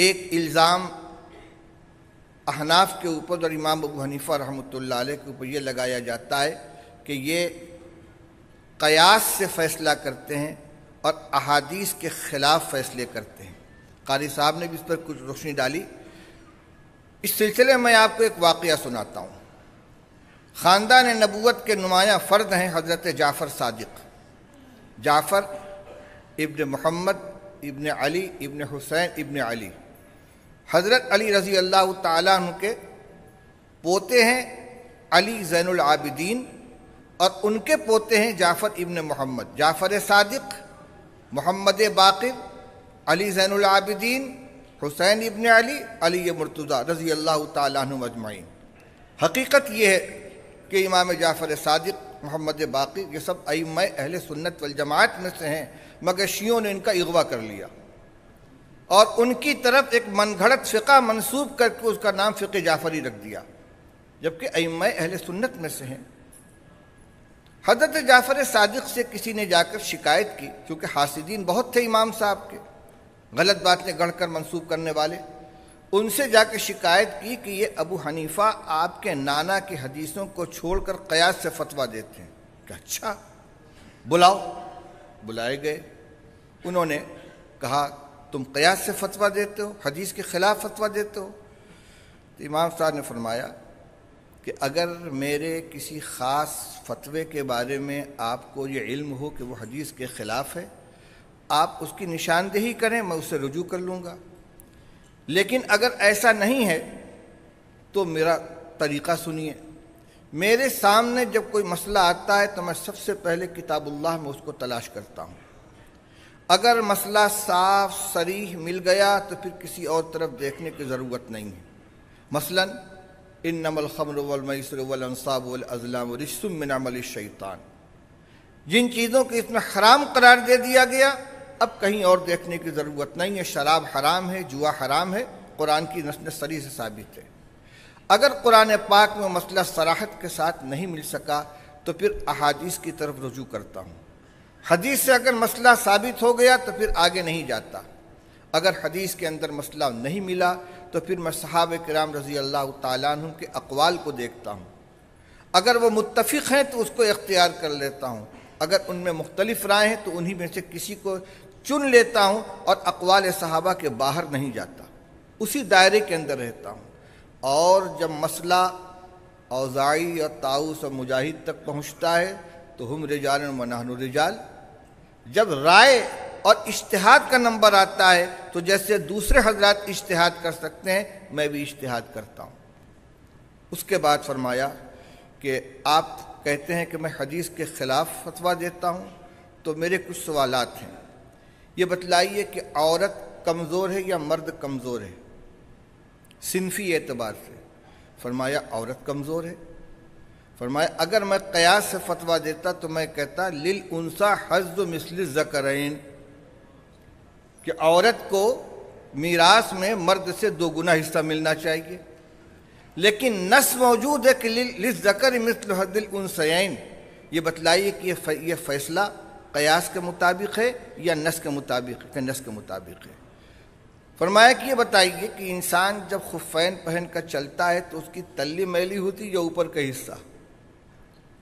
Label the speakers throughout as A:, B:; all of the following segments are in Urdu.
A: ایک الزام احناف کے اوپر اور امام ابو حنیفہ رحمۃ اللہ علیہ کے اوپر یہ لگایا جاتا ہے کہ یہ قیاس سے فیصلہ کرتے ہیں اور احادیث کے خلاف فیصلے کرتے ہیں۔ قاری صاحب نے بھی اس پر کچھ روشنی ڈالی۔ اس سلسلے میں آپ کو ایک واقعہ سناتا ہوں۔ خاندان نبوت کے نمایاں فرد ہیں حضرت جعفر صادق، جعفر ابن محمد ابن علی ابن حسین ابن علی۔ حضرت علی رضی اللہ تعالیٰ عنہ کے پوتے ہیں علی زین العابدین، اور ان کے پوتے ہیں جعفر ابن محمد، جعفر صادق، محمد باقر، علی زین العابدین، حسین ابن علی، علی مرتضیٰ رضی اللہ تعالیٰ عنہ اجمعین۔ حقیقت یہ ہے کہ امام جعفر صادق، محمد باقر، یہ سب ائمہ اہل سنت والجماعت میں سے ہیں، مگر شیعوں نے ان کا اغوا کر لیا اور ان کی طرف ایک من گھڑت فقہ منسوب کر کے اس کا نام فقہ جعفری رکھ دیا، جبکہ ائمہ اہل سنت میں سے ہیں۔ حضرت جعفر صادق سے کسی نے جا کر شکایت کی، کیونکہ حاسدین بہت تھے امام صاحب کے، غلط باتیں گڑھ کر منسوب کرنے والے۔ ان سے جا کے شکایت کی کہ یہ ابو حنیفہ آپ کے نانا کی حدیثوں کو چھوڑ کر قیاس سے فتویٰ دیتے ہیں۔ کہ اچھا، بلاؤ۔ بلائے گئے، انہوں نے کہا تم قیاس سے فتویٰ دیتے ہو، حدیث کے خلاف فتویٰ دیتے ہو؟ تو امام صاحب نے فرمایا کہ اگر میرے کسی خاص فتوے کے بارے میں آپ کو یہ علم ہو کہ وہ حدیث کے خلاف ہے، آپ اس کی نشاندہی کریں، میں اسے رجوع کر لوں گا۔ لیکن اگر ایسا نہیں ہے تو میرا طریقہ سنیے۔ میرے سامنے جب کوئی مسئلہ آتا ہے تو میں سب سے پہلے کتاب اللہ میں اس کو تلاش کرتا ہوں۔ اگر مسئلہ صاف صریح مل گیا تو پھر کسی اور طرف دیکھنے کی ضرورت نہیں ہے۔ مثلا انما الخمر والمیسر والانصاب والازلام رجس من عمل الشیطان، جن چیزوں کو اس میں حرام قرار دے دیا گیا، اب کہیں اور دیکھنے کی ضرورت نہیں ہے۔ شراب حرام ہے، جوا حرام ہے، قرآن کی نص صریح سے ثابت ہے۔ اگر قرآن پاک میں مسئلہ صراحت کے ساتھ نہیں مل سکا تو پھر احادیث کی طرف رجوع کرتا ہوں۔ حدیث سے اگر مسئلہ ثابت ہو گیا تو پھر آگے نہیں جاتا۔ اگر حدیث کے اندر مسئلہ نہیں ملا تو پھر میں صحابہ کرام رضی اللہ تعالیٰ عنہ کے اقوال کو دیکھتا ہوں۔ اگر وہ متفق ہیں تو اس کو اختیار کر لیتا ہوں، اگر ان میں مختلف رائے ہیں تو انہی میں سے کسی کو چن لیتا ہوں اور اقوال صحابہ کے باہر نہیں جاتا، اسی دائرے کے اندر رہتا ہوں۔ اور جب مسئلہ اوزاعی اور طاؤس اور مجاہد تک پہنچتا ہے تو ہم رجال و نحن رجال، جب رائے اور اجتہاد کا نمبر آتا ہے تو جیسے دوسرے حضرات اجتہاد کر سکتے ہیں میں بھی اجتہاد کرتا ہوں۔ اس کے بعد فرمایا کہ آپ کہتے ہیں کہ میں حدیث کے خلاف فتویٰ دیتا ہوں، تو میرے کچھ سوالات ہیں۔ یہ بتلائیے کہ عورت کمزور ہے یا مرد کمزور ہے صنفی اعتبار سے؟ فرمایا عورت کمزور ہے۔ فرمایا اگر میں قیاس سے فتویٰ دیتا تو میں کہتا للانثی حظ مثل الذکرین، کہ عورت کو میراث میں مرد سے 2 گنا حصہ ملنا چاہیے، لیکن نص موجود ہے کہ للذکر مثل حظ الانثیین۔ یہ بتلائیے کہ یہ فیصلہ قیاس کے مطابق ہے یا نص کے مطابق ہے؟ کہ نص کے مطابق ہے۔ فرمایا کہ یہ بتائیے کہ انسان جب خفین پہن کر چلتا ہے تو اس کی تلی میلی ہوتی ہے یا اوپر کا حصہ؟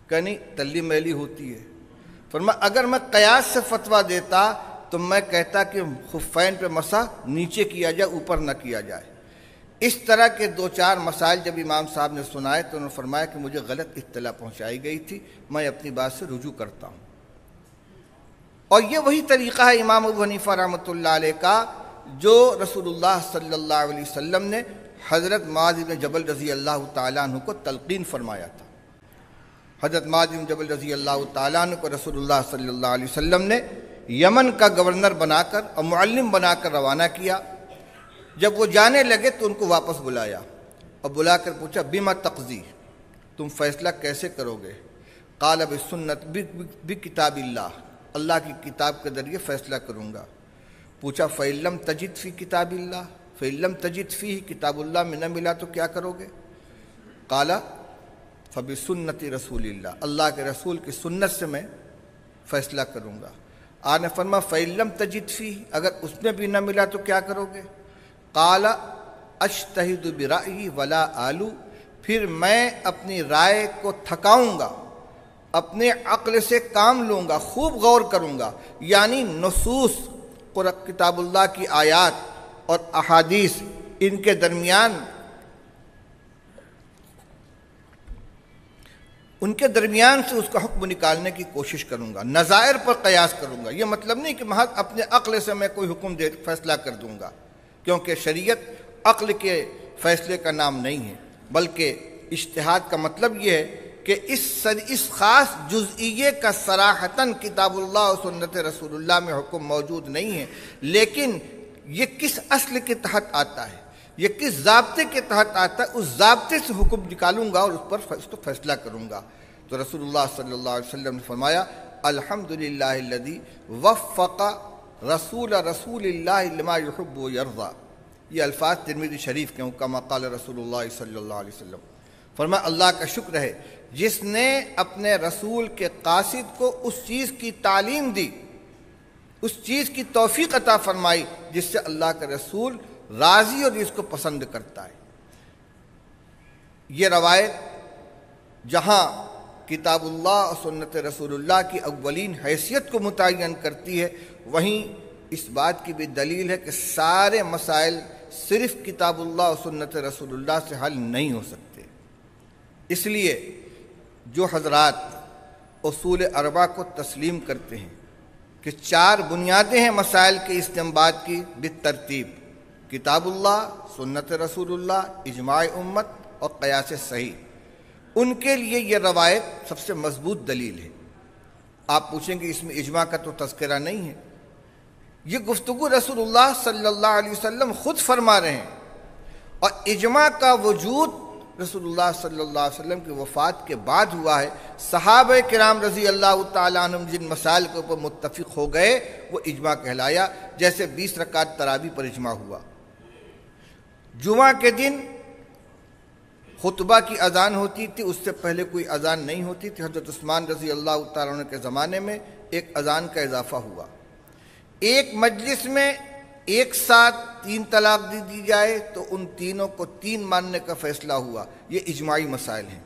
A: کہ نہیں، تلی میلی ہوتی ہے۔ فرمایا اگر میں قیاس سے فتویٰ دیتا تو میں کہتا کہ خفین پہ مسح نیچے کیا جائے، اوپر نہ کیا جائے۔ اس طرح کے 2-4 مسائل جب امام صاحب نے سنائے تو انہوں نے فرمایا کہ مجھے غلط اطلاع پہنچائی گئی تھی، میں اپنی بات سے رجوع کرتا ہوں۔ اور یہ وہی طریقہ ہے امام ابو حنیفہ رحمۃ اللہ علیہ کا جو رسول اللہ صلی اللہ علیہ وسلم نے حضرت معاذ بن جبل رضی اللہ تعالیٰ عنہ کو تلقین فرمایا تھا۔ حضرت معاذ بن جبل رضی اللہ تعالیٰ عنہ کو رسول اللہ صلی اللہ علیہ وسلم نے یمن کا گورنر بنا کر اور معلم بنا کر روانہ کیا۔ جب وہ جانے لگے تو ان کو واپس بلایا اور بلا کر پوچھا بما تقضی، تم فیصلہ کیسے کرو گے؟ قال بسنت بکتاب اللہ، اللہ کی کتاب کے ذریعے فیصلہ کروں گا۔ پوچھا فَإِن لَمْ تَجِدْ فِي کتاب اللہ، فَإِن لَمْ تَجِدْ فِيهِ کتاب اللہ میں نہ ملا تو کیا کرو گے؟ قال فَبِسُنَّتِ رسول اللہ، اللہ کے رسول کی سنت سے میں فیصلہ کروں گا۔ آپ نے فرمایا فَإِن لَمْ تَجِدْ فِيهِ، اگر اس میں بھی نہ ملا تو کیا کرو گے؟ قال اجتہد برأیی ولا آلو، پھر میں اپنی رائے کو تھکاؤں گا، اپنے عقل سے کام لوں گا، خوب غور کروں گا، یعنی نصوص کتاب اللہ کی آیات اور احادیث، ان کے درمیان سے اس کا حکم نکالنے کی کوشش کروں گا، نظائر پر قیاس کروں گا۔ یہ مطلب نہیں کہ محض اپنے عقل سے میں کوئی حکم فیصلہ کر دوں گا، کیونکہ شریعت عقل کے فیصلے کا نام نہیں ہے، بلکہ اجتہاد کا مطلب یہ ہے کہ اس خاص جزئیے کا صراحتاً کتاب اللہ اور سنت رسول اللہ میں حکم موجود نہیں ہے، لیکن یہ کس اصل کے تحت آتا ہے، یہ کس ضابطے کے تحت آتا ہے، اس ضابطے سے حکم نکالوں گا اور اس کو فیصلہ کروں گا۔ تو رسول اللہ صلی اللہ علیہ وسلم نے فرمایا الحمدللہ الذی وفق رسول اللہ لما یحب و یرضی۔ یہ الفاظ ترمذی شریف کے ہیں، کما قال رسول اللہ صلی اللہ علیہ وسلم۔ فرمایا اللہ کا شکر ہے جس نے اپنے رسول کے قاصد کو اس چیز کی تعلیم دی، اس چیز کی توفیق عطا فرمائی جس سے اللہ کا رسول راضی اور جس کو پسند کرتا ہے۔ یہ روایت جہاں کتاب اللہ اور سنت رسول اللہ کی اولین حیثیت کو متعین کرتی ہے، وہیں اس بات کی بھی دلیل ہے کہ سارے مسائل صرف کتاب اللہ اور سنت رسول اللہ سے حل نہیں ہو سکتے۔ اس لیے جو حضرات اصول اربعہ کو تسلیم کرتے ہیں کہ 4 بنیادیں ہیں مسائل کے استنباط کی بالترتیب، کتاب اللہ، سنت رسول اللہ، اجماع امت اور قیاس صحیح، ان کے لیے یہ روایت سب سے مضبوط دلیل ہے۔ آپ پوچھیں گے اس میں اجماع کا تو تذکرہ نہیں ہے، یہ گفتگو رسول اللہ صلی اللہ علیہ وسلم خود فرما رہے ہیں، اور اجماع کا وجود رسول اللہ صلی اللہ علیہ وسلم کی وفات کے بعد ہوا ہے۔ صحابہ کرام رضی اللہ تعالیٰ عنہم جن مسائل کے اوپر متفق ہو گئے وہ اجماع کہلایا، جیسے 20 رکعت تراویح پر اجماع ہوا، جمعہ کے دن خطبہ کی اذان ہوتی تھی، اس سے پہلے کوئی اذان نہیں ہوتی تھی، حضرت عثمان رضی اللہ تعالیٰ عنہ کے زمانے میں ایک اذان کا اضافہ ہوا، ایک مجلس میں ایک ساتھ 3 طلاق دی جائے تو ان تینوں کو 3 ماننے کا فیصلہ ہوا۔ یہ اجماعی مسائل ہیں،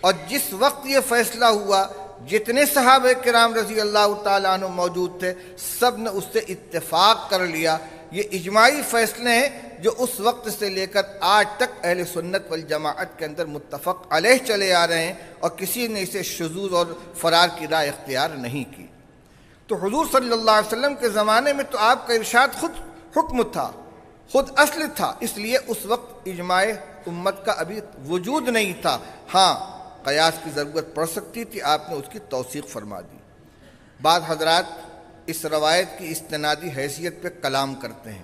A: اور جس وقت یہ فیصلہ ہوا جتنے صحابہ کرام رضی اللہ تعالیٰ عنہ موجود تھے سب نے اس سے اتفاق کر لیا۔ یہ اجماعی فیصلے ہیں جو اس وقت سے لے کر آج تک اہل سنت والجماعت کے اندر متفق علیہ چلے آ رہے ہیں، اور کسی نے اسے شذوذ اور فرار کی راہ اختیار نہیں کی۔ تو حضور صلی اللہ علیہ وسلم کے زمانے میں تو آپ کا ارشاد خود حکم تھا، خود اصل تھا، اس لیے اس وقت اجماع امت کا ابھی وجود نہیں تھا۔ ہاں قیاس کی ضرورت پڑ سکتی تھی، آپ نے اس کی توثیق فرما دی۔ بعض حضرات اس روایت کی استنادی حیثیت پہ کلام کرتے ہیں،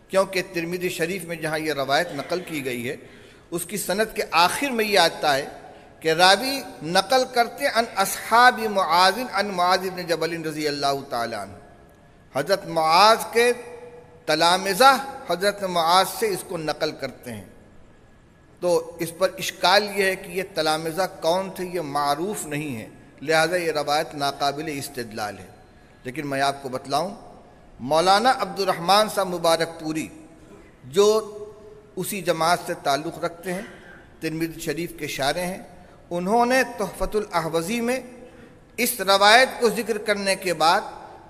A: کیونکہ ترمذی شریف میں جہاں یہ روایت نقل کی گئی ہے اس کی سند کے آخر میں یہ آتا ہے کہ راوی نقل کرتے عن اصحاب معاذ عن معاذ بن جبل رضی اللہ تعالیٰ عنہ، حضرت معاذ کے تلامذہ حضرت معاذ سے اس کو نقل کرتے ہیں۔ تو اس پر اشکال یہ ہے کہ یہ تلامذہ کون تھے، یہ معروف نہیں ہے، لہذا یہ روایت ناقابل استدلال ہے۔ لیکن میں آپ کو بتلاؤں، مولانا عبد الرحمن صاحب مبارک پوری جو اسی جماعت سے تعلق رکھتے ہیں، ترمذی شریف کے شارح ہیں، انہوں نے تحفۃ الاحوذی میں اس روایت کو ذکر کرنے کے بعد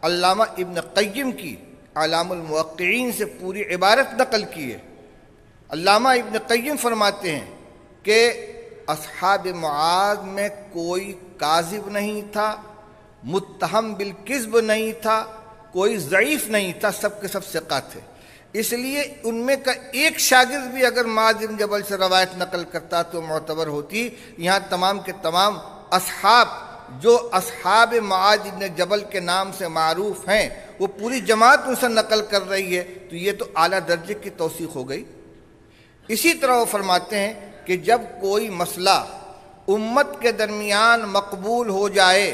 A: علامہ ابن قیم کی اعلام الموقعین سے پوری عبارت نقل کی ہے۔ علامہ ابن قیم فرماتے ہیں کہ اصحاب معاذ میں کوئی کاذب نہیں تھا، متہم بالکذب نہیں تھا، کوئی ضعیف نہیں تھا، سب کے سب ثقہ تھے۔ اس لیے ان میں کا ایک شاگرد بھی اگر معاذ بن جبل سے روایت نقل کرتا تو معتبر ہوتی۔ یہاں تمام کے تمام اصحاب جو اصحاب معاذ بن جبل کے نام سے معروف ہیں وہ پوری جماعت ان سے نقل کر رہی ہے، تو یہ تو اعلیٰ درجے کی توثیق ہو گئی۔ اسی طرح وہ فرماتے ہیں کہ جب کوئی مسئلہ امت کے درمیان مقبول ہو جائے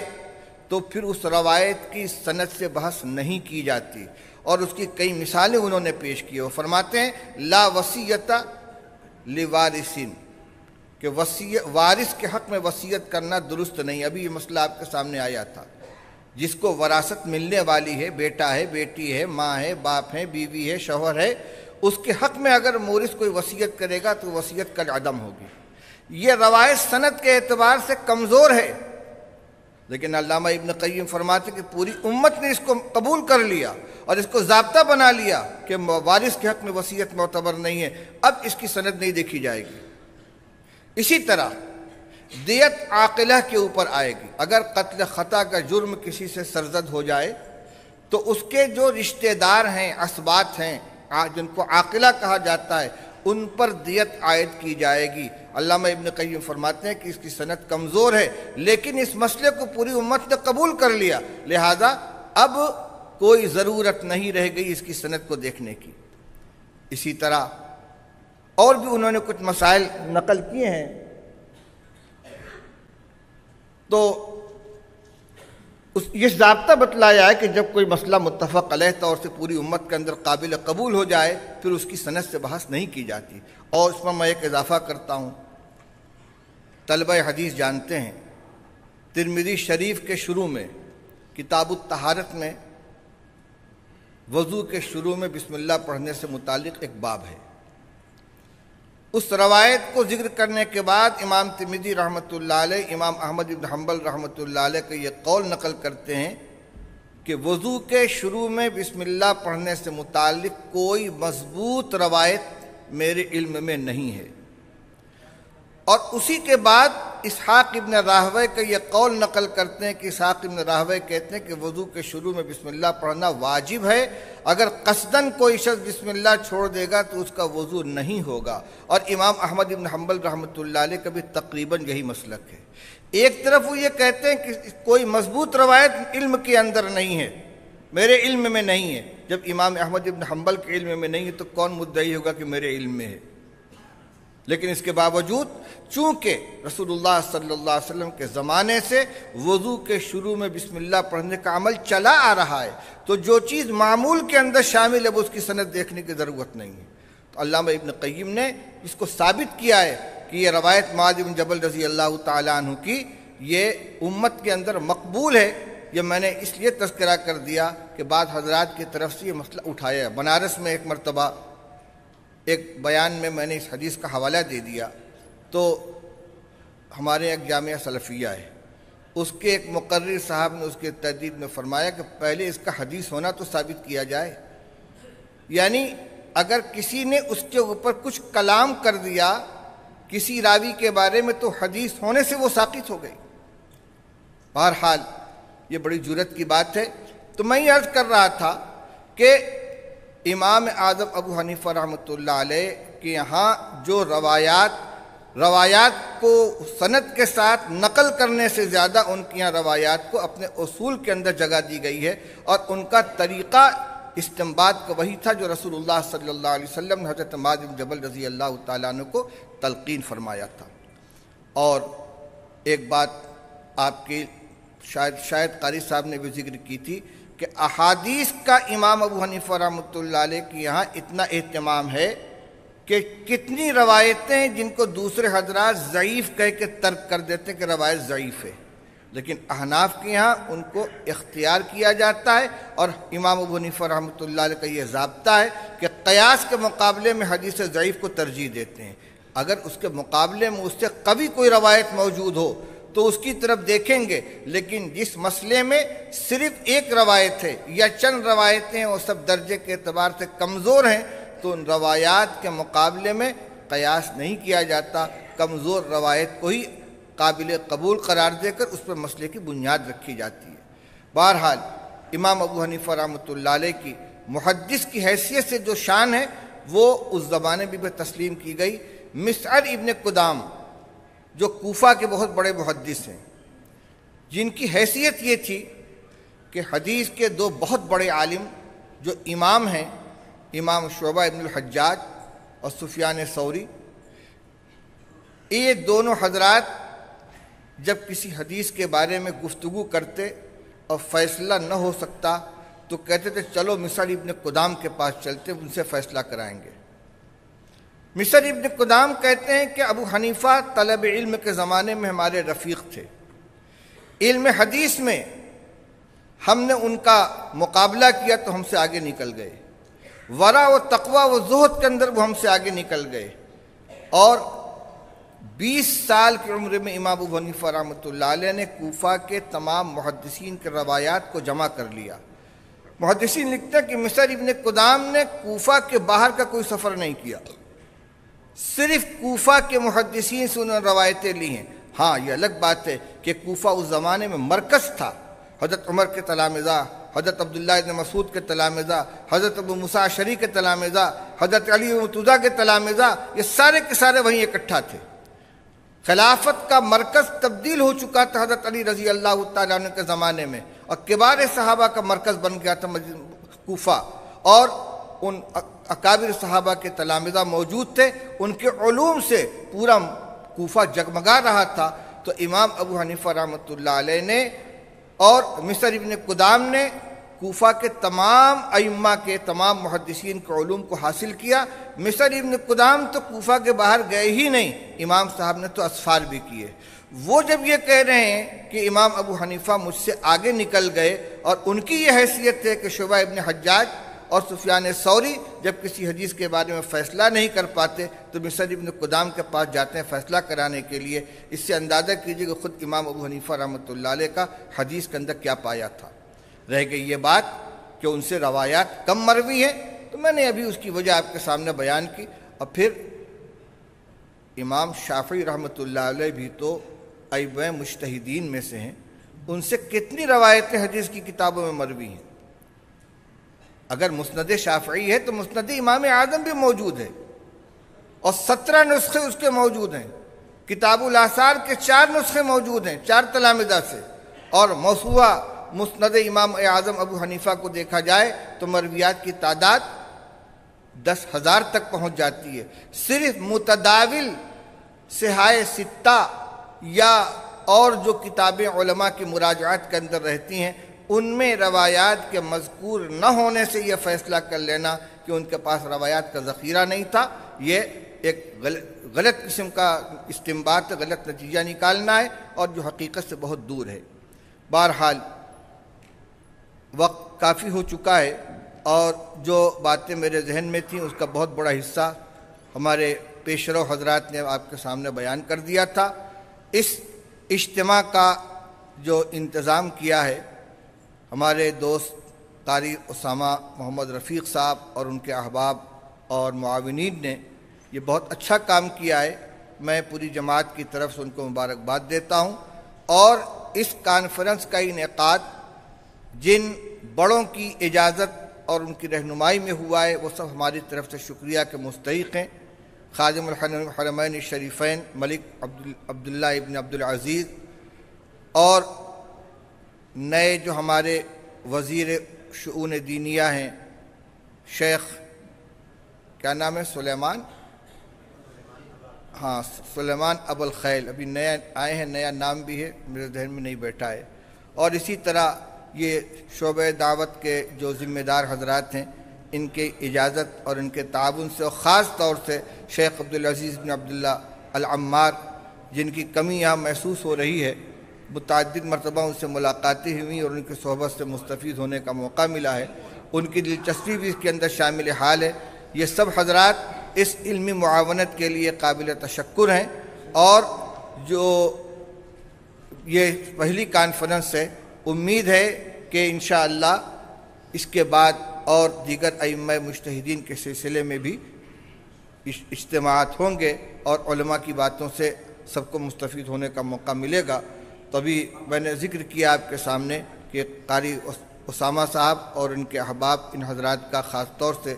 A: تو پھر اس روایت کی سند سے بحث نہیں کی جاتی، اور اس کی کئی مثالیں انہوں نے پیش کی۔ وہ فرماتے ہیں لا وصیت لوارثین، کہ وارث کے حق میں وصیت کرنا درست نہیں۔ ابھی یہ مسئلہ آپ کے سامنے آیا تھا، جس کو وراثت ملنے والی ہے، بیٹا ہے، بیٹی ہے، ماں ہے، باپ ہے، بیوی ہے، شوہر ہے، اس کے حق میں اگر مورث کوئی وصیت کرے گا تو وصیت کل عدم ہوگی۔ یہ روایت سند کے اعتبار سے کمزور ہے، لیکن علامہ ابن قیم فرماتے کہ پوری امت نے اس کو قبول کر لیا اور اس کو ضابطہ بنا لیا کہ وارث کے حق میں وصیت معتبر نہیں ہے، اب اس کی سند نہیں دیکھی جائے گی۔ اسی طرح دیت عاقلہ کے اوپر آئے گی۔ اگر قتل خطا کا جرم کسی سے سرزد ہو جائے تو اس کے جو رشتہ دار ہیں، اسباط ہیں، جن کو عاقلہ کہا جاتا ہے، ان پر دیت عائد کی جائے گی۔ علامہ ابن قیم فرماتے ہیں کہ اس کی سند کمزور ہے، لیکن اس مسئلے کو پوری امت نے قبول کر لیا، لہذا اب کوئی ضرورت نہیں رہ گئی اس کی سند کو دیکھنے کی۔ اسی طرح اور بھی انہوں نے کچھ مسائل نقل کیے ہیں، تو یہ ضابطہ بتلایا ہے کہ جب کوئی مسئلہ متفق علیہ طور سے پوری امت کے اندر قابل قبول ہو جائے پھر اس کی سند سے بحث نہیں کی جاتی۔ اور اس میں ایک اضافہ کرتا ہوں، طلبہ حدیث جانتے ہیں ترمذی شریف کے شروع میں کتاب الطہارت میں وضو کے شروع میں بسم اللہ پڑھنے سے متعلق ایک باب ہے۔ اس روایت کو ذکر کرنے کے بعد امام ترمذی رحمۃ اللہ علیہ، امام احمد بن حنبل رحمۃ اللہ علیہ کا یہ قول نقل کرتے ہیں کہ وضو کے شروع میں بسم اللہ پڑھنے سے متعلق کوئی مضبوط روایت میرے علم میں نہیں ہے۔ اور اسی کے بعد اسحاق ابن راہوے کا یہ قول نقل کرتے ہیں کہ اسحاق ابن راہوے کہتے ہیں کہ وضو کے شروع میں بسم اللہ پڑھنا واجب ہے، اگر قصداً کوئی شخص بسم اللہ چھوڑ دے گا تو اس کا وضو نہیں ہوگا۔ اور امام احمد ابن حنبل رحمۃ اللہ علیہ کا بھی تقریباً یہی مسلک ہے۔ ایک طرف وہ یہ کہتے ہیں کہ کوئی مضبوط روایت علم کے اندر نہیں ہے، میرے علم میں نہیں ہے۔ جب امام احمد ابن حنبل کے علم میں نہیں ہے تو کون مدعی ہوگا کہ میرے علم میں ہے؟ لیکن اس کے باوجود چونکہ رسول اللہ صلی اللہ علیہ وسلم کے زمانے سے وضو کے شروع میں بسم اللہ پڑھنے کا عمل چلا آ رہا ہے، تو جو چیز معمول کے اندر شامل ہے وہ اس کی سند دیکھنے کی ضرورت نہیں ہے۔ تو علامہ ابن قیم نے اس کو ثابت کیا ہے کہ یہ روایت معاذ بن جبل رضی اللہ تعالیٰ عنہ کی یہ امت کے اندر مقبول ہے۔ یہ میں نے اس لیے تذکرہ کر دیا کہ بعض حضرات کی طرف سے یہ مسئلہ اٹھایا ہے۔ بنارس میں ایک مرتبہ ایک بیان میں میں نے اس حدیث کا حوالہ دے دیا، تو ہمارے ایک جامعہ سلفیہ ہے، اس کے ایک مقرر صاحب نے اس کے تردید میں فرمایا کہ پہلے اس کا حدیث ہونا تو ثابت کیا جائے، یعنی اگر کسی نے اس کے اوپر کچھ کلام کر دیا کسی راوی کے بارے میں تو حدیث ہونے سے وہ ساقط ہو گئی۔ بہرحال یہ بڑی جرأت کی بات ہے۔ تو میں یہ عرض کر رہا تھا کہ امام اعظم ابو حنیفہ رحمۃ اللہ علیہ کے یہاں جو روایات کو سند کے ساتھ نقل کرنے سے زیادہ ان کی یہاں روایات کو اپنے اصول کے اندر جگہ دی گئی ہے، اور ان کا طریقہ استنباط کا وہی تھا جو رسول اللہ صلی اللہ علیہ وسلم نے حضرت معاذ بن جبل رضی اللہ تعالیٰ عنہ کو تلقین فرمایا تھا۔ اور ایک بات آپ کی شاید قاری صاحب نے بھی ذکر کی تھی کہ احادیث کا امام ابو حنیفہ رحمۃ اللہ علیہ کے یہاں اتنا اہتمام ہے کہ کتنی روایتیں ہیں جن کو دوسرے حضرات ضعیف کہہ کے ترک کر دیتے ہیں کہ روایت ضعیف ہے، لیکن احناف کے یہاں ان کو اختیار کیا جاتا ہے۔ اور امام ابو حنیفہ رحمۃ اللہ علیہ کا یہ ضابطہ ہے کہ قیاس کے مقابلے میں حدیث ضعیف کو ترجیح دیتے ہیں۔ اگر اس کے مقابلے میں اس سے قوی کوئی روایت موجود ہو تو اس کی طرف دیکھیں گے، لیکن جس مسئلے میں صرف ایک روایت ہے یا چند روایتیں ہیں اور سب درجے کے اعتبار سے کمزور ہیں تو ان روایات کے مقابلے میں قیاس نہیں کیا جاتا، کمزور روایت کو ہی قابل قبول قرار دے کر اس پر مسئلے کی بنیاد رکھی جاتی ہے۔ بہرحال امام ابو حنیفہ رحمۃ اللہ علیہ کی محدث کی حیثیت سے جو شان ہے وہ اس زمانے میں بھی تسلیم کی گئی۔ مسعر ابن قدام جو کوفہ کے بہت بڑے محدث ہیں، جن کی حیثیت یہ تھی کہ حدیث کے دو بہت بڑے عالم جو امام ہیں، امام شعبہ ابن الحجاج اور سفیان ثوری، یہ دونوں حضرات جب کسی حدیث کے بارے میں گفتگو کرتے اور فیصلہ نہ ہو سکتا تو کہتے تھے چلو مسعر ابن قدام کے پاس چلتے، ان سے فیصلہ کرائیں گے۔ مسعر ابن قدام کہتے ہیں کہ ابو حنیفہ طلب علم کے زمانے میں ہمارے رفیق تھے، علم حدیث میں ہم نے ان کا مقابلہ کیا تو ہم سے آگے نکل گئے، ورع و تقوی و زہد کے اندر وہ ہم سے آگے نکل گئے، اور 20 سال کی عمر میں امام ابو حنیفہ رحمۃ اللہ علیہ نے کوفہ کے تمام محدثین کے روایات کو جمع کر لیا۔ محدثین لکھتے ہیں کہ مصر ابن قدام نے کوفہ کے باہر کا کوئی سفر نہیں کیا، صرف کوفہ کے محدثین سے انہوں نے روایتیں لی ہیں۔ ہاں یہ الگ بات ہے کہ کوفہ اس زمانے میں مرکز تھا، حضرت عمر کے تلامذہ، حضرت عبداللہ ابن مسعود کے تلامذہ، حضرت ابو موسیٰ اشعری کے تلامذہ، حضرت علی بن مرتضیٰ کے تلامذہ، یہ سارے کے سارے وہیں اکٹھا تھے۔ خلافت کا مرکز تبدیل ہو چکا تھا حضرت علی رضی اللہ تعالیٰ عنہ کے زمانے میں، اور کبار صحابہ کا مرکز بن گیا تھا کوفہ، اور ان اکابر صحابہ کے تلامذہ موجود تھے، ان کے علوم سے پورا کوفہ جگمگا رہا تھا۔ تو امام ابو حنیفہ رحمۃ اللہ علیہ نے اور مصر ابن قدام نے کوفہ کے تمام ائمہ کے تمام محدثین کے علوم کو حاصل کیا۔ مصر ابن قدام تو کوفہ کے باہر گئے ہی نہیں، امام صاحب نے تو اسفار بھی کیے۔ وہ جب یہ کہہ رہے ہیں کہ امام ابو حنیفہ مجھ سے آگے نکل گئے، اور ان کی یہ حیثیت ہے کہ شعبہ ابن حجاج اور سفیان ثوری جب کسی حدیث کے بارے میں فیصلہ نہیں کر پاتے تو مصر ابن قدام کے پاس جاتے ہیں فیصلہ کرانے کے لیے۔ اس سے اندازہ کیجئے کہ خود امام ابو حنیفہ رحمۃ اللہ علیہ کا حدیث کے اندر کیا پایا تھا۔ رہ گئی یہ بات کہ ان سے روایات کم مروی ہیں، تو میں نے ابھی اس کی وجہ آپ کے سامنے بیان کی۔ اور پھر امام شافعی رحمۃ اللہ علیہ بھی تو ائمہ مجتہدین میں سے ہیں، ان سے کتنی روایتیں حدیث کی کتابوں میں مروی ہیں۔ اگر مسند شافعی ہے تو مسند امام اعظم بھی موجود ہے، اور 17 نسخے اس کے موجود ہیں۔ کتاب الاثار کے 4 نسخے موجود ہیں 4 تلامذہ سے، اور موسوعہ مسند امام اعظم ابو حنیفہ کو دیکھا جائے تو مرویات کی تعداد 10,000 تک پہنچ جاتی ہے۔ صرف متداول صحائح ستہ یا اور جو کتابیں علماء کی مراجعات کے اندر رہتی ہیں، ان میں روایات کے مذکور نہ ہونے سے یہ فیصلہ کر لینا کہ ان کے پاس روایات کا ذخیرہ نہیں تھا، یہ ایک غلط قسم کا استنباط، غلط نتیجہ نکالنا ہے، اور جو حقیقت سے بہت دور ہے۔ بہرحال وقت کافی ہو چکا ہے، اور جو باتیں میرے ذہن میں تھیں اس کا بہت بڑا حصہ ہمارے پیشرو حضرات نے آپ کے سامنے بیان کر دیا تھا۔ اس اجتماع کا جو انتظام کیا ہے ہمارے دوست قاری اسامہ محمد رفیق صاحب اور ان کے احباب اور معاونین نے، یہ بہت اچھا کام کیا ہے۔ میں پوری جماعت کی طرف سے ان کو مبارکباد دیتا ہوں، اور اس کانفرنس کا انعقاد جن بڑوں کی اجازت اور ان کی رہنمائی میں ہوا ہے وہ سب ہماری طرف سے شکریہ کے مستحق ہیں۔ خادم الحرمین الشریفین ملک عبداللہ ابن عبدالعزیز، اور نئے جو ہمارے وزیر شؤون دینیہ ہیں شیخ کیا نام ہے سلیمان ابو الخیل، ابھی نیا آئے ہیں، نیا نام بھی ہے میرے ذہن میں نہیں بیٹھا ہے۔ اور اسی طرح یہ شعبہ دعوت کے جو ذمہ دار حضرات ہیں، ان کے اجازت اور ان کے تعاون سے، اور خاص طور سے شیخ عبدالعزیز بن عبداللہ العمار، جن کی کمی یہاں محسوس ہو رہی ہے، متعدد مرتبہ ان سے ملاقاتیں ہوئیں اور ان کی صحبت سے مستفید ہونے کا موقع ملا ہے، ان کی دلچسپی بھی اس کے اندر شامل حال ہے۔ یہ سب حضرات اس علمی معاونت کے لیے قابل تشکر ہیں، اور جو یہ پہلی کانفرنس ہے، امید ہے کہ انشاءاللہ اس کے بعد اور دیگر ائمہ مجتہدین کے سلسلے میں بھی اجتماعات ہوں گے، اور علماء کی باتوں سے سب کو مستفید ہونے کا موقع ملے گا۔ تبھی میں نے ذکر کیا آپ کے سامنے کہ قاری اسامہ صاحب اور ان کے احباب، ان حضرات کا خاص طور سے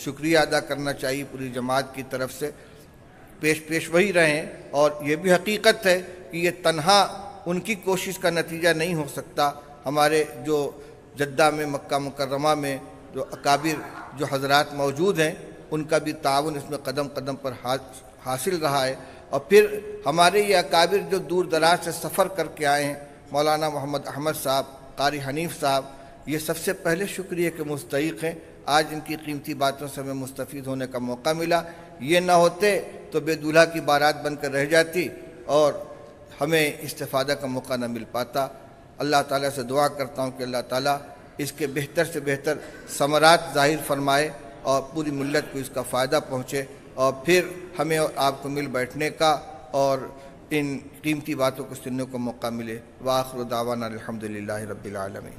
A: شکریہ ادا کرنا چاہیے پوری جماعت کی طرف سے۔ پیش وہی رہیں، اور یہ بھی حقیقت ہے کہ یہ تنہا ان کی کوشش کا نتیجہ نہیں ہو سکتا۔ ہمارے جو جدہ میں، مکہ مکرمہ میں جو اکابر جو حضرات موجود ہیں، ان کا بھی تعاون اس میں قدم قدم پر حاصل رہا ہے۔ اور پھر ہمارے یہ اکابر جو دور دراز سے سفر کر کے آئے ہیں، مولانا محمد احمد صاحب، قاری حنیف صاحب، یہ سب سے پہلے شکریہ کے مستحق ہیں۔ آج ان کی قیمتی باتوں سے ہمیں مستفید ہونے کا موقع ملا، یہ نہ ہوتے تو بے دولہا کی بارات بن کر رہ جاتی اور ہمیں استفادہ کا موقع نہ مل پاتا۔ اللہ تعالیٰ سے دعا کرتا ہوں کہ اللہ تعالیٰ اس کے بہتر سے بہتر ثمرات ظاہر فرمائے، اور پوری ملت کو اس کا فائدہ پہنچے، اور پھر ہمیں اور آپ کو مل بیٹھنے کا اور ان قیمتی باتوں کو سننے کو موقع ملے۔ وآخر دعوانا الحمدللہ رب العالمین۔